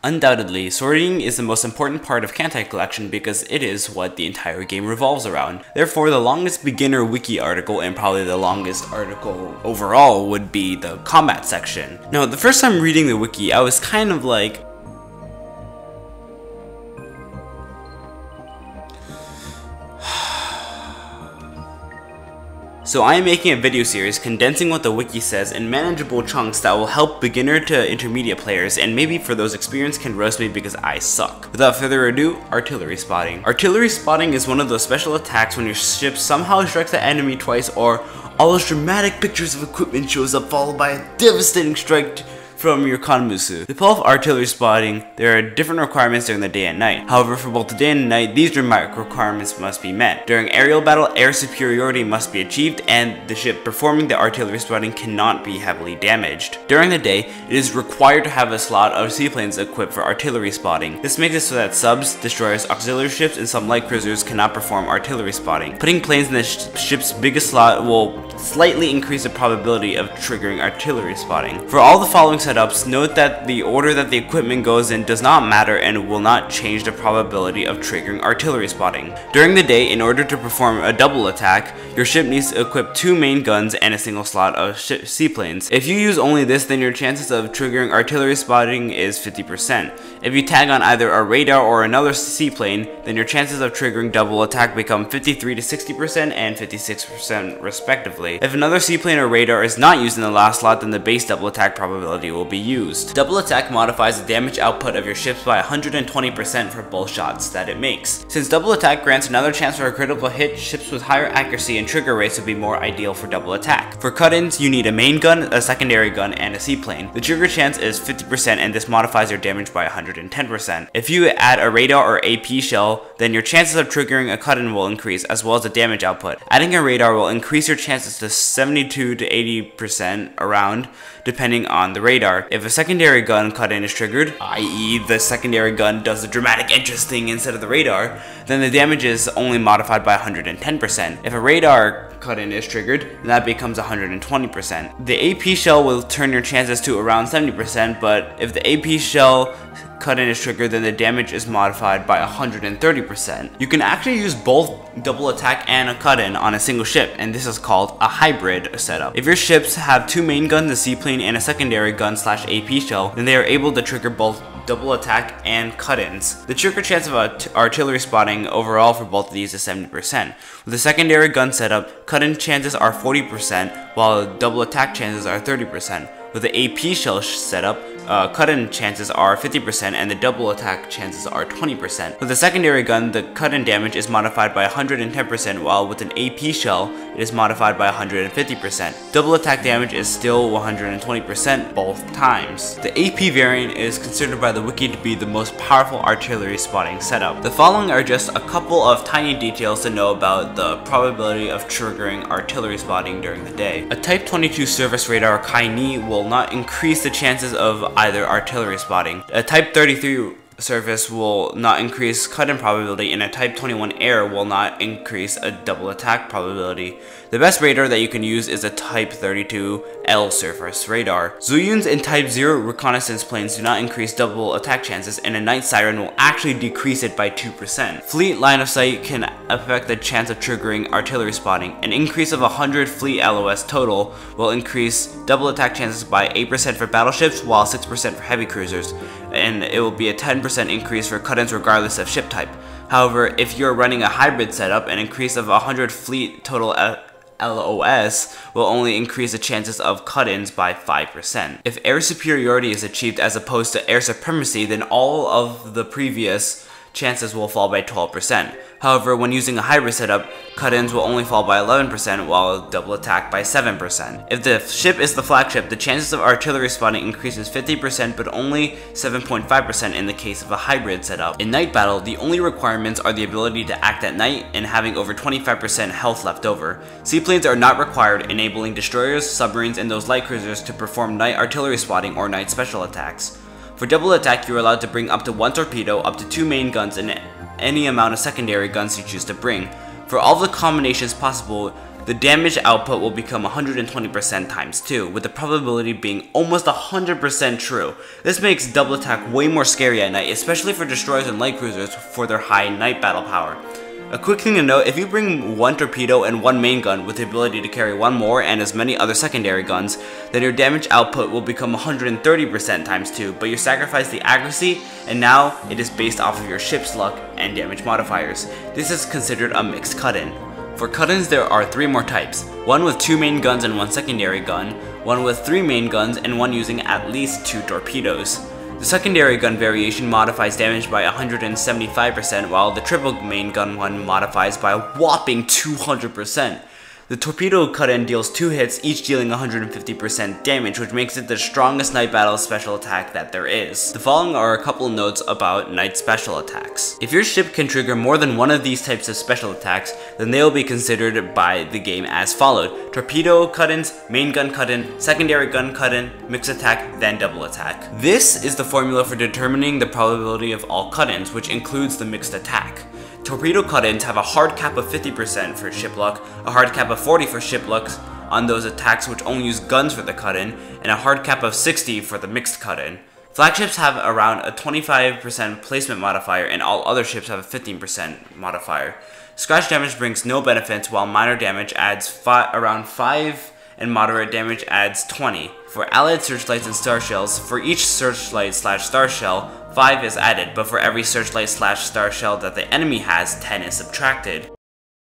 Undoubtedly, sorting is the most important part of Kantai collection because it is what the entire game revolves around. Therefore, the longest beginner wiki article and probably the longest article overall would be the combat section. Now, the first time reading the wiki, I was kind of like, so I am making a video series condensing what the wiki says in manageable chunks that will help beginner to intermediate players, and maybe for those experienced can roast me because I suck. Without further ado, artillery spotting. Artillery spotting is one of those special attacks when your ship somehow strikes the enemy twice, or all those dramatic pictures of equipment shows up followed by a devastating strike from your Kanmusu. To pull off artillery spotting, there are different requirements during the day and night. However, for both the day and night, these dramatic requirements must be met. During aerial battle, air superiority must be achieved, and the ship performing the artillery spotting cannot be heavily damaged. During the day, it is required to have a slot of seaplanes equipped for artillery spotting. This makes it so that subs, destroyers, auxiliary ships, and some light cruisers cannot perform artillery spotting. Putting planes in the ship's biggest slot will slightly increase the probability of triggering artillery spotting. For all the following setups, note that the order that the equipment goes in does not matter and will not change the probability of triggering artillery spotting. During the day, in order to perform a double attack, your ship needs to equip 2 main guns and a single slot of seaplanes. If you use only this, then your chances of triggering artillery spotting is 50%. If you tag on either a radar or another seaplane, then your chances of triggering double attack become 53 to 60% and 56% respectively. If another seaplane or radar is not used in the last slot, then the base double attack probability will be used. Double attack modifies the damage output of your ships by 120% for both shots that it makes. Since double attack grants another chance for a critical hit, ships with higher accuracy and trigger rates would be more ideal for double attack. For cut-ins, you need a main gun, a secondary gun, and a seaplane. The trigger chance is 50% and this modifies your damage by 110%. If you add a radar or AP shell, then your chances of triggering a cut-in will increase, as well as the damage output. Adding a radar will increase your chances to 72 to 80% around, depending on the radar. If a secondary gun cut-in is triggered, i.e. the secondary gun does the dramatic entrance thing instead of the radar, then the damage is only modified by 110%. If a radar cut-in is triggered, then that becomes 120%. The AP shell will turn your chances to around 70%, but if the AP shell cut-in is triggered, then the damage is modified by 130%. You can actually use both double attack and a cut-in on a single ship, and this is called a hybrid setup. If your ships have 2 main guns, a seaplane, and a secondary gun / AP shell, then they are able to trigger both double attack and cut-ins. The trigger chance of artillery spotting overall for both of these is 70%. With a secondary gun setup, cut-in chances are 40%, while double attack chances are 30%. With the AP shell setup, cut-in chances are 50% and the double attack chances are 20%. With a secondary gun, the cut-in damage is modified by 110%, while with an AP shell, it is modified by 150%. Double attack damage is still 120% both times. The AP variant is considered by the wiki to be the most powerful artillery spotting setup. The following are just a couple of tiny details to know about the probability of triggering artillery spotting during the day. A Type 22 surface radar Kai-Ni will not increase the chances of either artillery spotting. A Type 33 surface will not increase cut-in probability, and a Type 21 air will not increase a double attack probability. The best radar that you can use is a Type 32 L surface radar. Zuyuns and Type 0 reconnaissance planes do not increase double attack chances, and a night siren will actually decrease it by 2%. Fleet line of sight can affect the chance of triggering artillery spotting. An increase of 100 fleet LOS total will increase double attack chances by 8% for battleships, while 6% for heavy cruisers, and it will be a 10% increase for cut-ins regardless of ship type. However, if you're running a hybrid setup, an increase of 100 fleet total LOS will only increase the chances of cut-ins by 5%. If air superiority is achieved as opposed to air supremacy, then all of the previous chances will fall by 12%. However, when using a hybrid setup, cut-ins will only fall by 11%, while double attack by 7%. If the ship is the flagship, the chances of artillery spotting increases 50%, but only 7.5% in the case of a hybrid setup. In night battle, the only requirements are the ability to act at night and having over 25% health left over. Seaplanes are not required, enabling destroyers, submarines, and those light cruisers to perform night artillery spotting or night special attacks. For double attack, you are allowed to bring up to 1 torpedo, up to 2 main guns, and any amount of secondary guns you choose to bring. For all the combinations possible, the damage output will become 120% times 2, with the probability being almost 100% true. This makes double attack way more scary at night, especially for destroyers and light cruisers for their high night battle power. A quick thing to note, if you bring one torpedo and one main gun with the ability to carry one more and as many other secondary guns, then your damage output will become 130% times 2, but you sacrifice the accuracy, and now it is based off of your ship's luck and damage modifiers. This is considered a mixed cut-in. For cut-ins, there are 3 more types, one with 2 main guns and 1 secondary gun, one with 3 main guns and one using at least 2 torpedoes. The secondary gun variation modifies damage by 175%, while the triple main gun one modifies by a whopping 200%. The torpedo cut-in deals 2 hits, each dealing 150% damage, which makes it the strongest night battle special attack that there is. The following are a couple notes about night special attacks. If your ship can trigger more than one of these types of special attacks, then they will be considered by the game as followed: torpedo cut-ins, main gun cut-in, secondary gun cut-in, mixed attack, then double attack. This is the formula for determining the probability of all cut-ins, which includes the mixed attack. Torpedo cut-ins have a hard cap of 50% for ship luck, a hard cap of 40% for ship luck on those attacks which only use guns for the cut-in, and a hard cap of 60% for the mixed cut-in. Flagships have around a 25% placement modifier, and all other ships have a 15% modifier. Scratch damage brings no benefits, while minor damage adds around 5 and moderate damage adds 20. For allied searchlights and star shells, for each searchlight / star shell, 5 is added, but for every searchlight / star shell that the enemy has, 10 is subtracted.